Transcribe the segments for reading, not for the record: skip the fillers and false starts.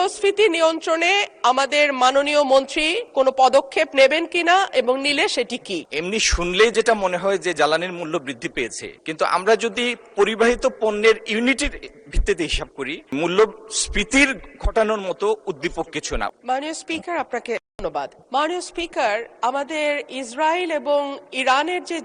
মূল্যস্ফীতি নিয়ন্ত্রণে আমাদের মাননীয় মন্ত্রী কোনো পদক্ষেপ নেবেন কিনা এবং নিলে সেটি কি? এমনি শুনলেই যেটা মনে হয় যে জ্বালানির মূল্য বৃদ্ধি পেয়েছে, কিন্তু আমরা যদি পরিবাহিত পণ্যের ইউনিটের ভিত্তিতে হিসাব করি, মূল্যস্ফীতির ঘটানোর মতো উদ্দীপক কিছু না। মাননীয় স্পিকার, আপনাকে ধন্যবাদ। মাননীয় স্পিকার, আমাদের ইসরায়েল এবং ইরানের যে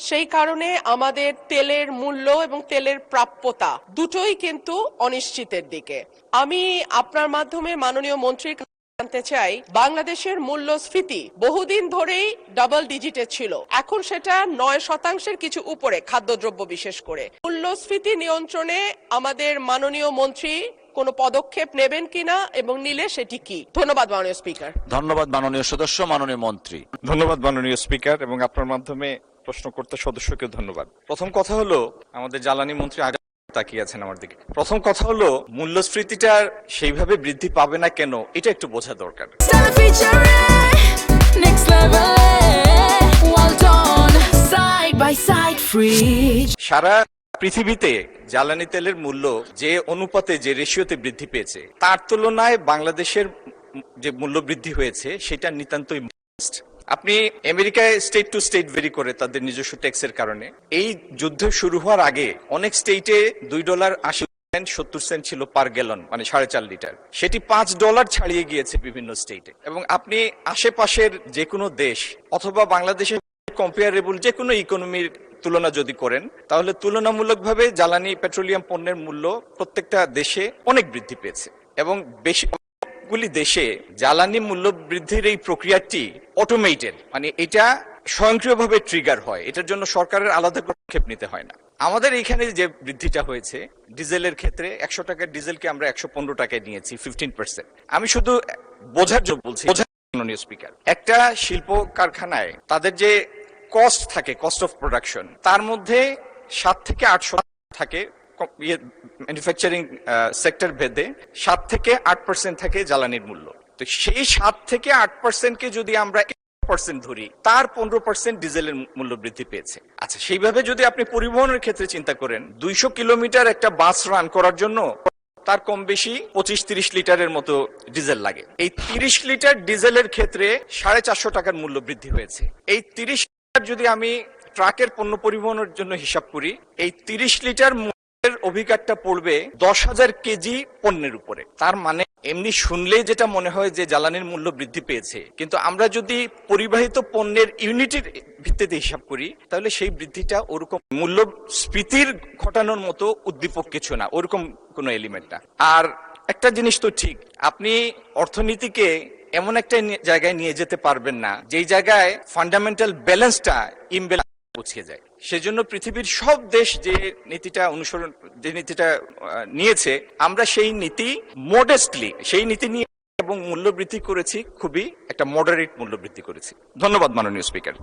সেই কারণে আমাদের তেলের মূল্য এবং তেলের প্রাপ্যতা দুটোই কিন্তু অনিশ্চিতের দিকে। আমি আপনার মাধ্যমে মাননীয় মন্ত্রীর জানতে চাই, বাংলাদেশের মূল্যস্ফীতি বহুদিন ধরেই ডাবল ডিজিটে ছিল, এখন সেটা 9% কিছু উপরে, খাদ্যদ্রব্য বিশেষ করে। মূল্যস্ফীতি নিয়ন্ত্রণে আমাদের মাননীয় মন্ত্রী কোনো পদক্ষেপ নেবেন কিনা এবং নিলে সেটি কি? ধন্যবাদ মাননীয় স্পিকার। ধন্যবাদ মাননীয় সদস্য। মাননীয় মন্ত্রী। ধন্যবাদ মাননীয় স্পিকার, এবং আপনার মাধ্যমে প্রশ্ন করতে সদস্যকে ধন্যবাদ। প্রথম কথা হলো, আমাদের জ্বালানি মন্ত্রী আগে তাকিয়ে আছেন আমার দিকে। প্রথম কথা হলো, মূল্যস্ফীতিটা সেইভাবে বৃদ্ধি পাবে না কেন, এটা একটু বোঝা দরকার। সারা পৃথিবীতে জ্বালানি তেলের মূল্য যে অনুপাতে, যে রেশিওতে বৃদ্ধি পেয়েছে, তার তুলনায় বাংলাদেশের যে মূল্য বৃদ্ধি হয়েছে সেটা নিতান্তই মডেস্ট। আপনি আমেরিকায় স্টেট টু স্টেট ভেরি করে তাদের নিজস্ব ট্যাক্সের কারণে। এই যুদ্ধ শুরু হওয়ার আগে অনেক স্টেটে $2.80 ছিল পার গ্যালন, মানে 4.5 লিটার। সেটি $5 ছাড়িয়ে গিয়েছে বিভিন্ন স্টেটে। এবং আপনি আশেপাশের যে কোনো দেশ অথবা বাংলাদেশের কম্পেয়ারেবল যে কোনো ইকোনমির তুলনা যদি করেন, তাহলে তুলনামূলকভাবে জ্বালানি পেট্রোলিয়াম পণ্যের মূল্য প্রত্যেকটা দেশে অনেক বৃদ্ধি পেয়েছে। এবং বেশিরভাগগুলি দেশে জ্বালানি মূল্য বৃদ্ধির এই প্রক্রিয়াটি অটোমেটেড, মানে এটা স্বয়ংক্রিয়ভাবে ট্রিগার হয়, এটার জন্য সরকারের আলাদা পদক্ষেপ নিতে হয় না। আমাদের এইখানে যে বৃদ্ধিটা হয়েছে ডিজেলের ক্ষেত্রে, 100 টাকার ডিজেলকে আমরা 115 টাকায় নিয়েছি, 15%। আমি শুধু বোঝার জন্য বলছি, মাননীয় স্পিকার, একটা শিল্প কারখানায় তাদের যে কস্ট থাকে, কস্ট অফ প্রোডাকশন, তার মধ্যে 7 থেকে 8% থাকে ম্যানুফ্যাকচারিং সেক্টর ভেদে, 7 থেকে 8% থাকে জ্বালানির মূল্য। তো সেই 7 থেকে 8%কে যদি আমরা 1% ধরি, তার 15% ডিজেলের মূল্য বৃদ্ধি পেয়েছে। আচ্ছা, সেইভাবে যদি আপনি পরিবহনের ক্ষেত্রে চিন্তা করেন, 200 কিলোমিটার একটা বাস রান করার জন্য তার কম বেশি 25-30 লিটারের মতো ডিজেল লাগে। এই 30 লিটার ডিজেলের ক্ষেত্রে 450 টাকার মূল্য বৃদ্ধি হয়েছে। এই 30 লিটার যদি আমি ট্রাকের পণ্য পরিবহনের জন্য হিসাব করি, এই 30 লিটার মূল্যের অভিজ্ঞতা পড়বে 10,000 কেজি পণ্যের উপরে। তার মানে এমনি শুনলেই যেটা মনে হয় যে জ্বালানির মূল্য বৃদ্ধি পেয়েছে, কিন্তু আমরা যদি পরিবাহিত পণ্যের ইউনিটের ভিত্তিতে হিসাব করি, তাহলে সেই বৃদ্ধিটা ওরকম মূল্যস্ফীতির ঘটানোর মতো উদ্দীপক কিছু না, ওরকম কোনো এলিমেন্ট না। আর একটা জিনিস তো ঠিক, আপনি অর্থনীতিকে এমন একটা জায়গায় নিয়ে যেতে পারবেন না যেই জায়গায় ফান্ডামেন্টাল ব্যালেন্সটা ইমব্যালেন্স পৌঁছে যায়। সেজন্য পৃথিবীর সব দেশ যে নীতিটা নিয়েছে, আমরা সেই নীতি মডেস্টলি সেই নীতি নিয়ে এবং মূল্য বৃদ্ধি করেছি, খুবই একটা মডারেট মূল্য বৃদ্ধি করেছি। ধন্যবাদ মাননীয় স্পিকার।